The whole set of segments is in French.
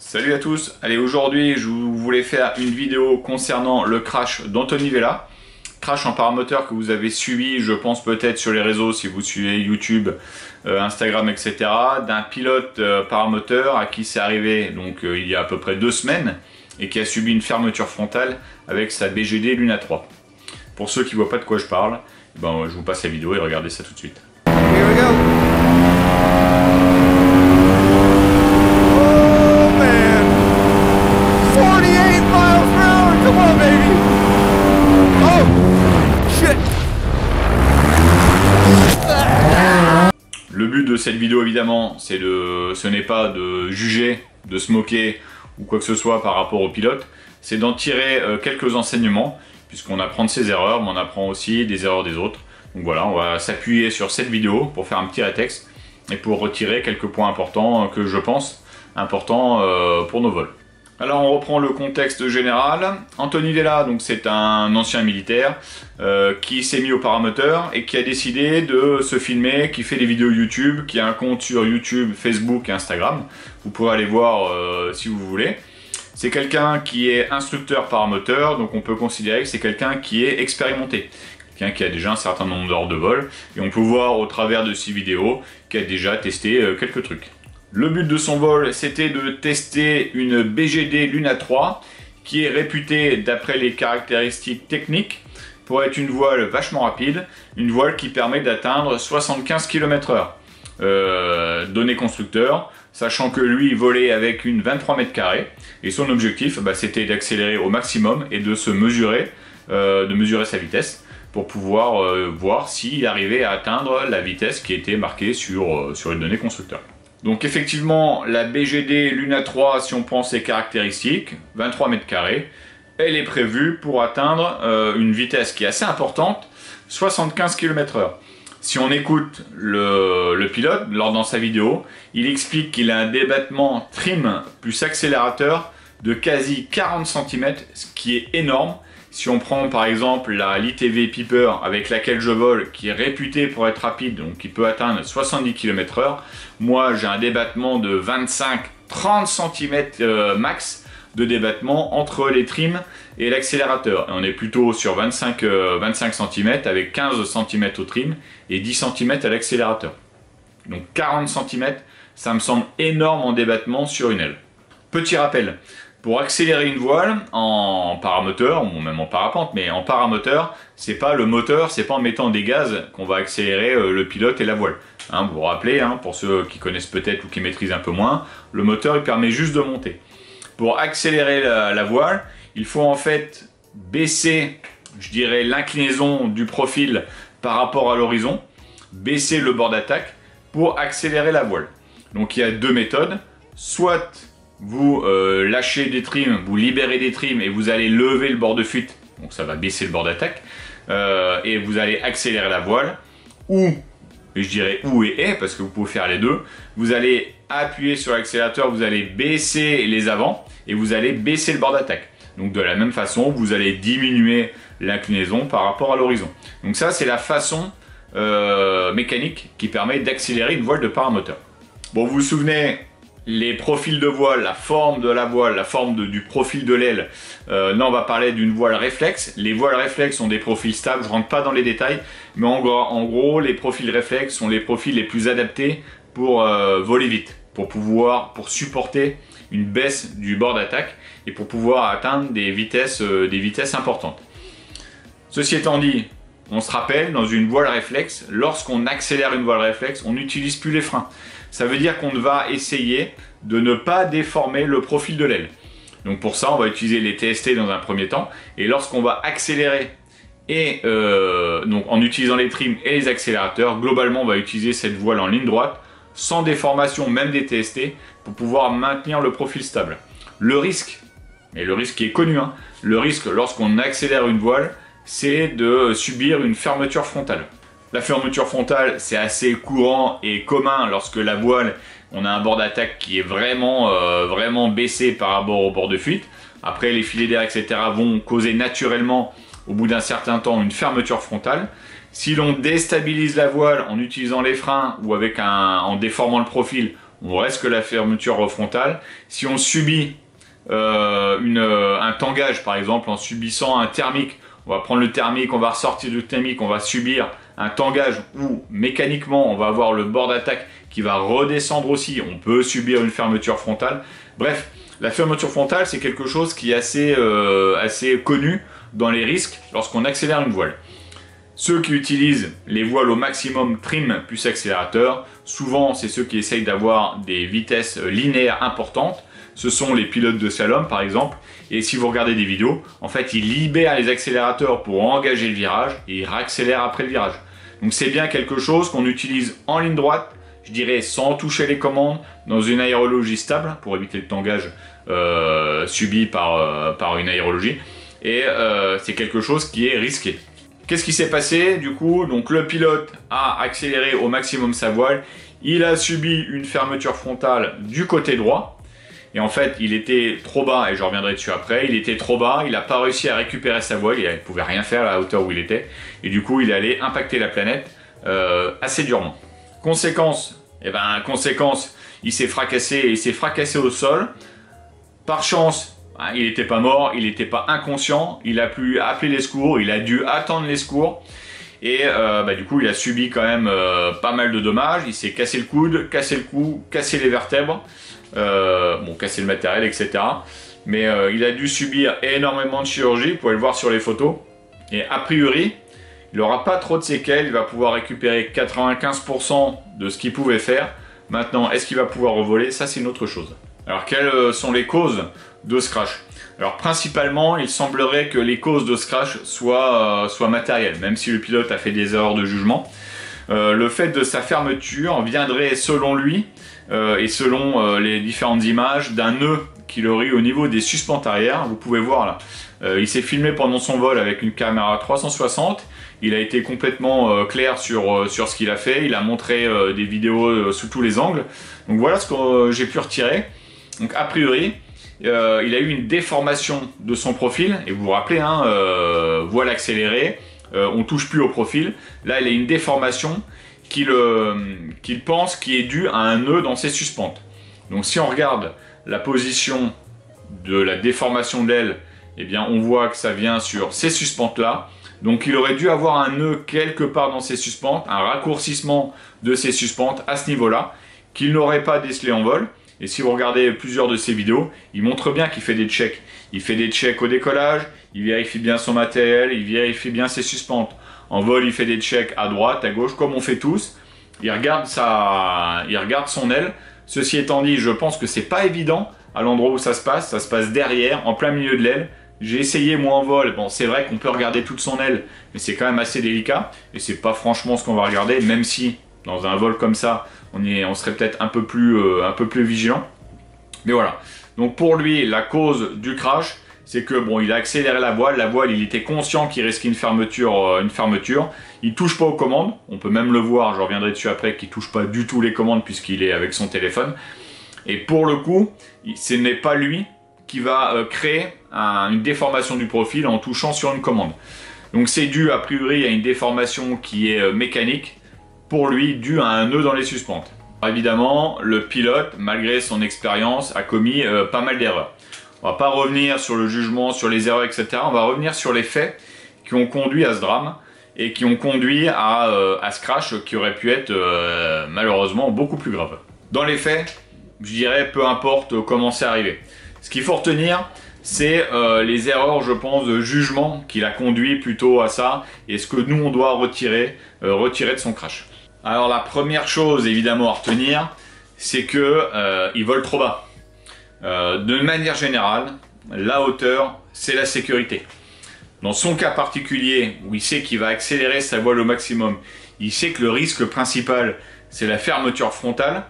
Salut à tous, allez aujourd'hui je voulais faire une vidéo concernant le crash d'Anthony Vella. Crash en paramoteur que vous avez suivi, je pense peut-être sur les réseaux si vous suivez YouTube, Instagram, etc. D'un pilote paramoteur à qui c'est arrivé donc il y a à peu près 2 semaines et qui a subi une fermeture frontale avec sa BGD Luna 3. Pour ceux qui ne voient pas de quoi je parle, je vous passe la vidéo et regardez ça tout de suite. Here we go. Le but de cette vidéo évidemment, ce n'est pas de juger, de se moquer ou quoi que ce soit par rapport au pilote, c'est d'en tirer quelques enseignements, puisqu'on apprend de ses erreurs, mais on apprend aussi des erreurs des autres. Donc voilà, on va s'appuyer sur cette vidéo pour faire un petit rétexte et pour retirer quelques points importants que je pense importants pour nos vols. Alors on reprend le contexte général. Anthony Vella, donc c'est un ancien militaire qui s'est mis au paramoteur et qui a décidé de se filmer, qui fait des vidéos YouTube, qui a un compte sur YouTube, Facebook et Instagram. Vous pourrez aller voir si vous voulez. C'est quelqu'un qui est instructeur paramoteur, donc on peut considérer que c'est quelqu'un qui est expérimenté. Quelqu'un qui a déjà un certain nombre d'heures de vol. Et on peut voir au travers de ces vidéos qu'il a déjà testé quelques trucs. Le but de son vol, c'était de tester une BGD Luna 3 qui est réputée, d'après les caractéristiques techniques, pour être une voile vachement rapide, une voile qui permet d'atteindre 75 km/h. Données constructeur, sachant que lui volait avec une 23 mètres carrés, et son objectif, c'était d'accélérer au maximum et de mesurer sa vitesse pour pouvoir voir s'il arrivait à atteindre la vitesse qui était marquée sur les données constructeur. Donc effectivement, la BGD Luna 3, si on prend ses caractéristiques, 23 mètres carrés, elle est prévue pour atteindre une vitesse qui est assez importante, 75 km/h. Si on écoute le pilote, dans sa vidéo, il explique qu'il a un débattement trim plus accélérateur de quasi 40 cm, ce qui est énorme. Si on prend par exemple la l'ITV Piper avec laquelle je vole, qui est réputée pour être rapide, donc qui peut atteindre 70 km/h, moi j'ai un débattement de 25-30 cm max de débattement entre les trims et l'accélérateur. On est plutôt sur 25 cm avec 15 cm au trim et 10 cm à l'accélérateur. Donc 40 cm, ça me semble énorme en débattement sur une aile. Petit rappel. Pour accélérer une voile en paramoteur, ou même en parapente, mais en paramoteur, c'est pas le moteur, c'est pas en mettant des gaz qu'on va accélérer le pilote et la voile. Vous vous rappelez, pour ceux qui connaissent peut-être ou qui maîtrisent un peu moins, le moteur il permet juste de monter. Pour accélérer la voile, il faut en fait baisser, je dirais, l'inclinaison du profil par rapport à l'horizon, baisser le bord d'attaque pour accélérer la voile. Donc il y a deux méthodes, soit vous lâchez des trims, vous libérez des trims et vous allez lever le bord de fuite, donc ça va baisser le bord d'attaque, et vous allez accélérer la voile, ou, je dirais ou et, parce que vous pouvez faire les deux, vous allez appuyer sur l'accélérateur, vous allez baisser les avants, et vous allez baisser le bord d'attaque. Donc de la même façon, vous allez diminuer l'inclinaison par rapport à l'horizon. Donc ça, c'est la façon mécanique qui permet d'accélérer une voile de paramoteur. Bon, vous vous souvenez, les profils de voile, la forme de la voile, la forme du profil de l'aile. Là, on va parler d'une voile réflexe. Les voiles réflexes ont des profils stables, je ne rentre pas dans les détails, mais en gros, les profils réflexes sont les profils les plus adaptés pour voler vite, pour supporter une baisse du bord d'attaque et pour pouvoir atteindre des vitesses importantes. Ceci étant dit, on se rappelle, dans une voile réflexe, lorsqu'on accélère une voile réflexe, on n'utilise plus les freins. Ça veut dire qu'on va essayer de ne pas déformer le profil de l'aile. Donc pour ça, on va utiliser les TST dans un premier temps. Et lorsqu'on va accélérer, et donc en utilisant les trims et les accélérateurs, globalement, on va utiliser cette voile en ligne droite, sans déformation, même des TST, pour pouvoir maintenir le profil stable. Le risque, et le risque qui est connu, le risque lorsqu'on accélère une voile, c'est de subir une fermeture frontale. La fermeture frontale, c'est assez courant et commun lorsque la voile, on a un bord d'attaque qui est vraiment baissé par rapport au bord de fuite. Après, les filets d'air, etc. vont causer naturellement, au bout d'un certain temps, une fermeture frontale. Si l'on déstabilise la voile en utilisant les freins ou en déformant le profil, on reste que la fermeture frontale. Si on subit un tangage par exemple en subissant un thermique, on va prendre le thermique, on va ressortir du thermique, on va subir un tangage où mécaniquement on va avoir le bord d'attaque qui va redescendre aussi, on peut subir une fermeture frontale. Bref, la fermeture frontale c'est quelque chose qui est assez connu dans les risques lorsqu'on accélère une voile. Ceux qui utilisent les voiles au maximum trim plus accélérateur, souvent c'est ceux qui essayent d'avoir des vitesses linéaires importantes. Ce sont les pilotes de slalom par exemple, et si vous regardez des vidéos, en fait ils libèrent les accélérateurs pour engager le virage et ils réaccélèrent après le virage. Donc c'est bien quelque chose qu'on utilise en ligne droite, je dirais sans toucher les commandes, dans une aérologie stable pour éviter le tangage subi par une aérologie, et c'est quelque chose qui est risqué. Qu'est-ce qui s'est passé du coup? Donc le pilote a accéléré au maximum sa voile, il a subi une fermeture frontale du côté droit, et en fait il était trop bas, et je reviendrai dessus après, il était trop bas, il n'a pas réussi à récupérer sa voile, il ne pouvait rien faire à la hauteur où il était, et du coup il allait impacter la planète assez durement. Conséquence, il s'est fracassé au sol. Par chance, il n'était pas mort, il n'était pas inconscient, il a pu appeler les secours, il a dû attendre les secours. Et du coup, il a subi quand même pas mal de dommages. Il s'est cassé le coude, cassé le cou, cassé les vertèbres, cassé le matériel, etc. Mais il a dû subir énormément de chirurgie, vous pouvez le voir sur les photos. Et a priori, il n'aura pas trop de séquelles, il va pouvoir récupérer 95% de ce qu'il pouvait faire. Maintenant, est-ce qu'il va pouvoir revoler? Ça, c'est une autre chose. Alors, quelles sont les causes de ce crash? Alors, principalement, il semblerait que les causes de ce crash soient matérielles, même si le pilote a fait des erreurs de jugement. Le fait de sa fermeture viendrait, selon lui, et selon les différentes images, d'un nœud qu'il aurait eu au niveau des suspentes arrière. Vous pouvez voir là. Il s'est filmé pendant son vol avec une caméra 360. Il a été complètement clair sur ce qu'il a fait. Il a montré des vidéos sous tous les angles. Donc voilà ce que j'ai pu retirer. Donc a priori, il a eu une déformation de son profil. Et vous vous rappelez, voile accélérée, on ne touche plus au profil. Là, il a une déformation qu'il pense qui est due à un nœud dans ses suspentes. Donc si on regarde la position de la déformation de l'aile, eh bien on voit que ça vient sur ces suspentes là. Donc il aurait dû avoir un nœud quelque part dans ses suspentes, un raccourcissement de ses suspentes à ce niveau là, qu'il n'aurait pas décelé en vol. Et si vous regardez plusieurs de ses vidéos, il montre bien qu'il fait des checks. Il fait des checks au décollage, il vérifie bien son matériel, il vérifie bien ses suspentes. En vol, il fait des checks à droite, à gauche, comme on fait tous. Il regarde son aile. Ceci étant dit, je pense que c'est pas évident à l'endroit où ça se passe derrière, en plein milieu de l'aile. J'ai essayé moi en vol, bon c'est vrai qu'on peut regarder toute son aile, mais c'est quand même assez délicat, et c'est pas franchement ce qu'on va regarder, même si dans un vol comme ça, on serait peut-être un peu plus vigilant. Mais voilà, donc pour lui, la cause du crash, c'est que bon, il a accéléré la voile, il était conscient qu'il risquait une fermeture, il touche pas aux commandes, on peut même le voir, je reviendrai dessus après, qu'il touche pas du tout les commandes puisqu'il est avec son téléphone, et pour le coup, ce n'est pas lui qui va créer une déformation du profil en touchant sur une commande. Donc c'est dû a priori à une déformation qui est mécanique, pour lui dû à un nœud dans les suspentes. Alors, évidemment, le pilote, malgré son expérience, a commis pas mal d'erreurs. On va pas revenir sur le jugement, sur les erreurs, etc. On va revenir sur les faits qui ont conduit à ce drame et qui ont conduit à ce crash qui aurait pu être malheureusement beaucoup plus grave. Dans les faits, je dirais peu importe comment c'est arrivé. Ce qu'il faut retenir, c'est les erreurs, je pense, de jugement qui l'a conduit plutôt à ça et ce que nous on doit retirer de son crash. Alors la première chose évidemment à retenir, c'est que il vole trop bas. De manière générale, la hauteur, c'est la sécurité. Dans son cas particulier, où il sait qu'il va accélérer sa voile au maximum, il sait que le risque principal, c'est la fermeture frontale,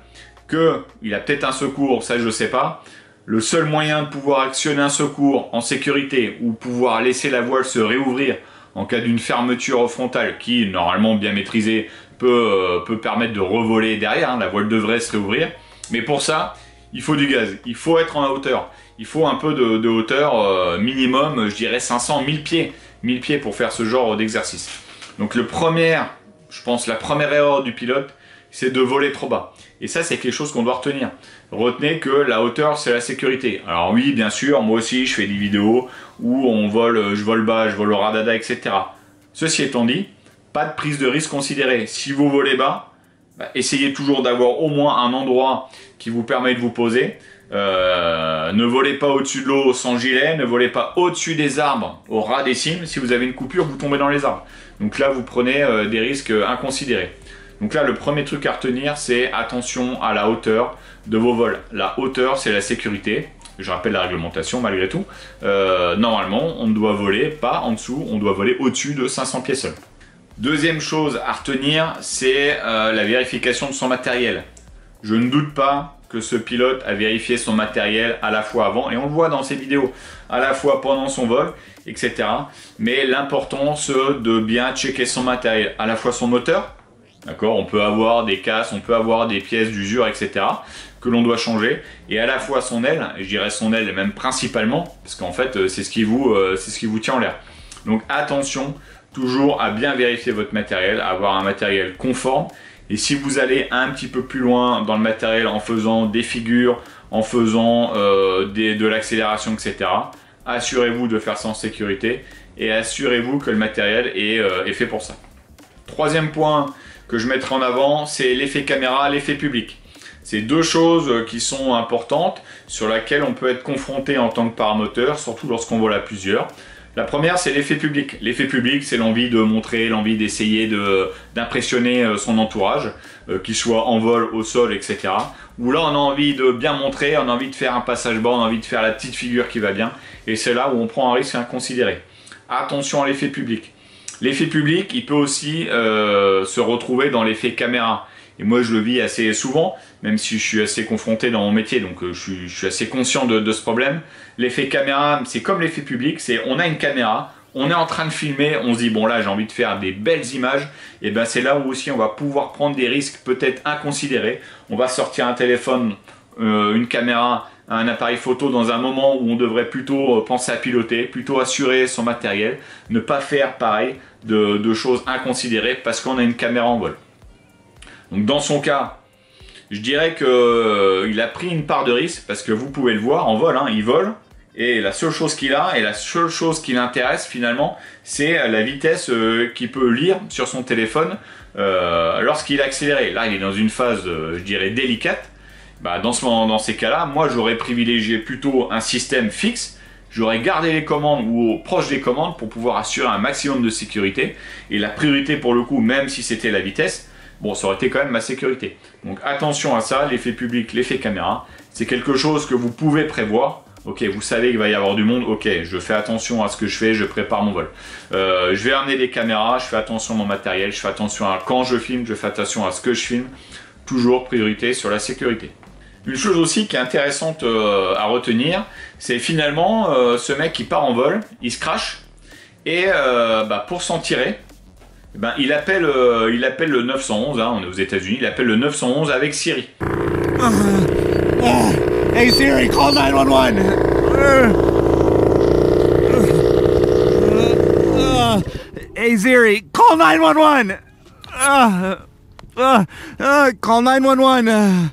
qu'il a peut-être un secours, ça je ne sais pas. Le seul moyen de pouvoir actionner un secours en sécurité ou pouvoir laisser la voile se réouvrir en cas d'une fermeture frontale qui, normalement bien maîtrisée, peut permettre de revoler derrière, la voile devrait se réouvrir. Mais pour ça, il faut du gaz, il faut être en hauteur. Il faut un peu de hauteur minimum, je dirais 500, 1000 pieds. 1000 pieds pour faire ce genre d'exercice. Donc je pense la première erreur du pilote, c'est de voler trop bas. Et ça, c'est quelque chose qu'on doit retenir. Retenez que la hauteur, c'est la sécurité. Alors oui, bien sûr, moi aussi, je fais des vidéos où je vole bas, je vole au radada, etc. Ceci étant dit, pas de prise de risque considérée. Si vous volez bas, essayez toujours d'avoir au moins un endroit qui vous permet de vous poser. Ne volez pas au-dessus de l'eau sans gilet, ne volez pas au-dessus des arbres au ras des cimes. Si vous avez une coupure, vous tombez dans les arbres. Donc là, vous prenez des risques inconsidérés. Donc là, le premier truc à retenir, c'est attention à la hauteur de vos vols. La hauteur, c'est la sécurité. Je rappelle la réglementation malgré tout. Normalement, on ne doit voler pas en dessous, on doit voler au-dessus de 500 pieds seuls. Deuxième chose à retenir, c'est la vérification de son matériel. Je ne doute pas que ce pilote a vérifié son matériel à la fois avant, et on le voit dans ses vidéos, à la fois pendant son vol, etc. Mais l'important, c'est de bien checker son matériel, à la fois son moteur, d'accord, on peut avoir des casses, on peut avoir des pièces d'usure, etc. que l'on doit changer, et à la fois son aile, et je dirais son aile même principalement, parce qu'en fait c'est ce qui vous tient en l'air. Donc attention toujours à bien vérifier votre matériel, à avoir un matériel conforme, et si vous allez un petit peu plus loin dans le matériel en faisant des figures, en faisant de l'accélération, etc., assurez-vous de faire ça en sécurité, et assurez-vous que le matériel est fait pour ça. Troisième point que je mettrai en avant, c'est l'effet caméra, l'effet public. C'est deux choses qui sont importantes, sur lesquelles on peut être confronté en tant que paramoteur, surtout lorsqu'on vole à plusieurs. La première, c'est l'effet public. L'effet public, c'est l'envie de montrer, l'envie d'essayer d'impressionner son entourage, qu'il soit en vol, au sol, etc. Où là, on a envie de bien montrer, on a envie de faire un passage bas, on a envie de faire la petite figure qui va bien. Et c'est là où on prend un risque inconsidéré. Attention à l'effet public. L'effet public, il peut aussi se retrouver dans l'effet caméra. Et moi, je le vis assez souvent, même si je suis assez confronté dans mon métier, donc je suis assez conscient de ce problème. L'effet caméra, c'est comme l'effet public, c'est on a une caméra, on est en train de filmer, on se dit, bon là, j'ai envie de faire des belles images, et bien c'est là où aussi on va pouvoir prendre des risques peut-être inconsidérés. On va sortir un téléphone, une caméra, un appareil photo dans un moment où on devrait plutôt penser à piloter, plutôt assurer son matériel, ne pas faire pareil de choses inconsidérées parce qu'on a une caméra en vol. Donc dans son cas, je dirais qu'il a pris une part de risque parce que vous pouvez le voir en vol, hein, il vole et la seule chose qu'il a et la seule chose qui l'intéresse finalement, c'est la vitesse qu'il peut lire sur son téléphone lorsqu'il est accéléré. Là, il est dans une phase, je dirais, délicate. Bah, dans ces cas-là, moi j'aurais privilégié plutôt un système fixe, j'aurais gardé les commandes ou proche des commandes pour pouvoir assurer un maximum de sécurité. Et la priorité pour le coup, même si c'était la vitesse, bon, ça aurait été quand même ma sécurité. Donc attention à ça, l'effet public, l'effet caméra, c'est quelque chose que vous pouvez prévoir. Ok, vous savez qu'il va y avoir du monde, ok, je fais attention à ce que je fais, je prépare mon vol. Je vais amener des caméras, je fais attention à mon matériel, je fais attention à quand je filme, je fais attention à ce que je filme. Toujours priorité sur la sécurité. Une chose aussi qui est intéressante à retenir, c'est finalement ce mec qui part en vol, il se crache, et pour s'en tirer, il appelle le 911, hein, on est aux États-Unis, il appelle le 911 avec Siri. Hey Siri, call 911! Hey Siri, call 911! Call 911!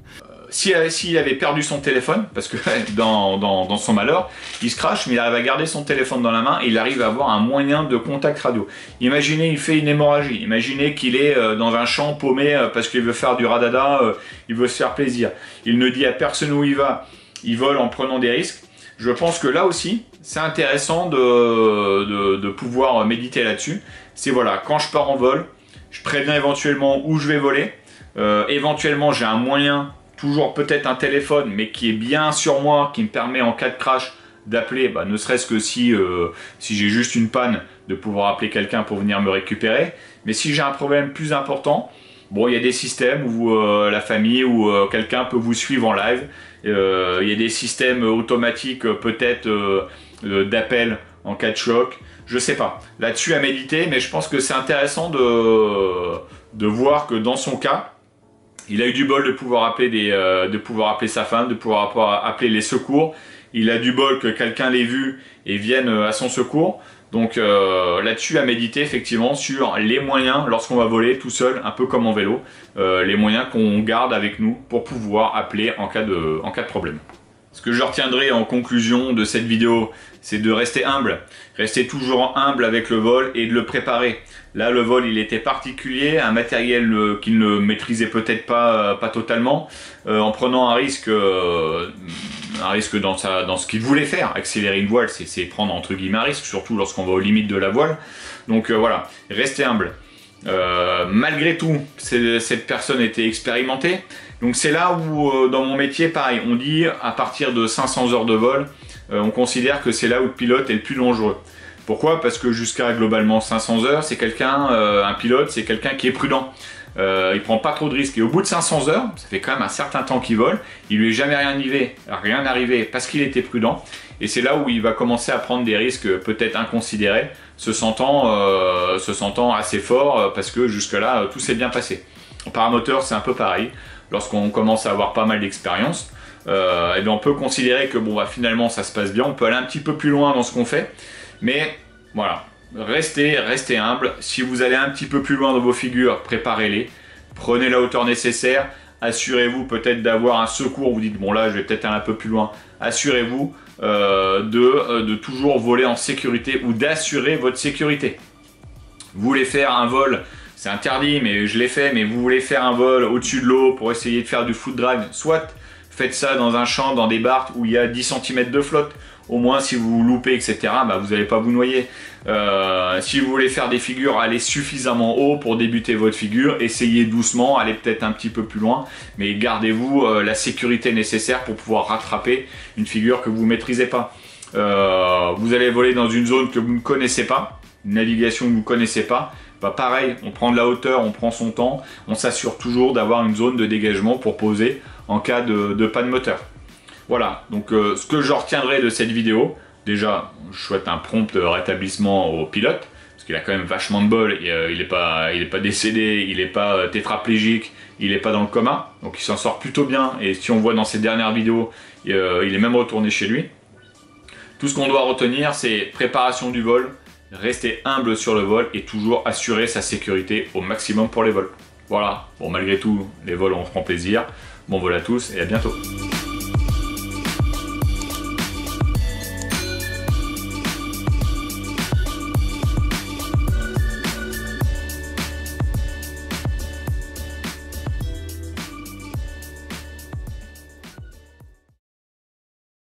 S'il avait perdu son téléphone, parce que dans son malheur, il se crache, mais il arrive à garder son téléphone dans la main et il arrive à avoir un moyen de contact radio. Imaginez, il fait une hémorragie. Imaginez qu'il est dans un champ paumé parce qu'il veut faire du radada, il veut se faire plaisir. Il ne dit à personne où il va, il vole en prenant des risques. Je pense que là aussi, c'est intéressant de pouvoir méditer là-dessus. C'est voilà, quand je pars en vol, je préviens éventuellement où je vais voler. Éventuellement, j'ai un moyen, toujours peut-être un téléphone, mais qui est bien sur moi, qui me permet en cas de crash d'appeler, ne serait-ce que si j'ai juste une panne, de pouvoir appeler quelqu'un pour venir me récupérer. Mais si j'ai un problème plus important, bon, il y a des systèmes où la famille ou quelqu'un peut vous suivre en live. Il y a des systèmes automatiques peut-être d'appel en cas de choc. Je sais pas. Là-dessus à méditer, mais je pense que c'est intéressant de voir que dans son cas, il a eu du bol de pouvoir appeler sa femme, de pouvoir appeler les secours. Il a du bol que quelqu'un l'ait vu et vienne à son secours. Donc là-dessus à méditer effectivement sur les moyens lorsqu'on va voler tout seul, un peu comme en vélo, les moyens qu'on garde avec nous pour pouvoir appeler en cas de problème. Ce que je retiendrai en conclusion de cette vidéo, c'est de rester humble. Rester toujours humble avec le vol et de le préparer. Là, le vol, il était particulier, un matériel qu'il ne maîtrisait peut-être pas totalement, en prenant un risque dans ce qu'il voulait faire. Accélérer une voile, c'est prendre entre guillemets un risque, surtout lorsqu'on va aux limites de la voile. Donc voilà, restez humble. Malgré tout, cette personne était expérimentée. Donc c'est là où, dans mon métier, pareil, on dit à partir de 500 heures de vol, on considère que c'est là où le pilote est le plus dangereux. Pourquoi? Parce que jusqu'à globalement 500 heures, c'est quelqu'un, un pilote, c'est quelqu'un qui est prudent. Il prend pas trop de risques. Et au bout de 500 heures, ça fait quand même un certain temps qu'il vole, il lui est jamais rien arrivé parce qu'il était prudent. Et c'est là où il va commencer à prendre des risques peut-être inconsidérés, se sentant assez fort parce que jusque-là, tout s'est bien passé. En paramoteur, c'est un peu pareil. Lorsqu'on commence à avoir pas mal d'expérience, et bien on peut considérer que bon, bah, finalement ça se passe bien, on peut aller un petit peu plus loin dans ce qu'on fait, mais voilà, restez humble. Si vous allez un petit peu plus loin dans vos figures, préparez-les, prenez la hauteur nécessaire, assurez-vous peut-être d'avoir un secours, vous dites bon là je vais peut-être aller un peu plus loin, assurez-vous de toujours voler en sécurité ou d'assurer votre sécurité. Vous voulez faire un vol, c'est interdit, mais je l'ai fait, mais vous voulez faire un vol au-dessus de l'eau pour essayer de faire du foot drag, soit faites ça dans un champ, dans des barques où il y a 10 cm de flotte. Au moins, si vous loupez, etc., bah, vous n'allez pas vous noyer. Si vous voulez faire des figures, allez suffisamment haut pour débuter votre figure. Essayez doucement, allez peut-être un petit peu plus loin, mais gardez-vous la sécurité nécessaire pour pouvoir rattraper une figure que vous ne maîtrisez pas. Vous allez voler dans une zone que vous ne connaissez pas, une navigation que vous ne connaissez pas. Bah pareil, on prend de la hauteur, on prend son temps, on s'assure toujours d'avoir une zone de dégagement pour poser en cas de panne moteur. Voilà, donc ce que je retiendrai de cette vidéo, déjà, je souhaite un prompt rétablissement au pilote, parce qu'il a quand même vachement de bol, et, il n'est pas décédé, il n'est pas tétraplégique, il n'est pas dans le coma, donc il s'en sort plutôt bien, et si on voit dans ses dernières vidéos, il est même retourné chez lui. Tout ce qu'on doit retenir, c'est préparation du vol, rester humble sur le vol et toujours assurer sa sécurité au maximum pour les vols. Voilà, bon malgré tout, les vols on prend plaisir. Bon vol à tous et à bientôt.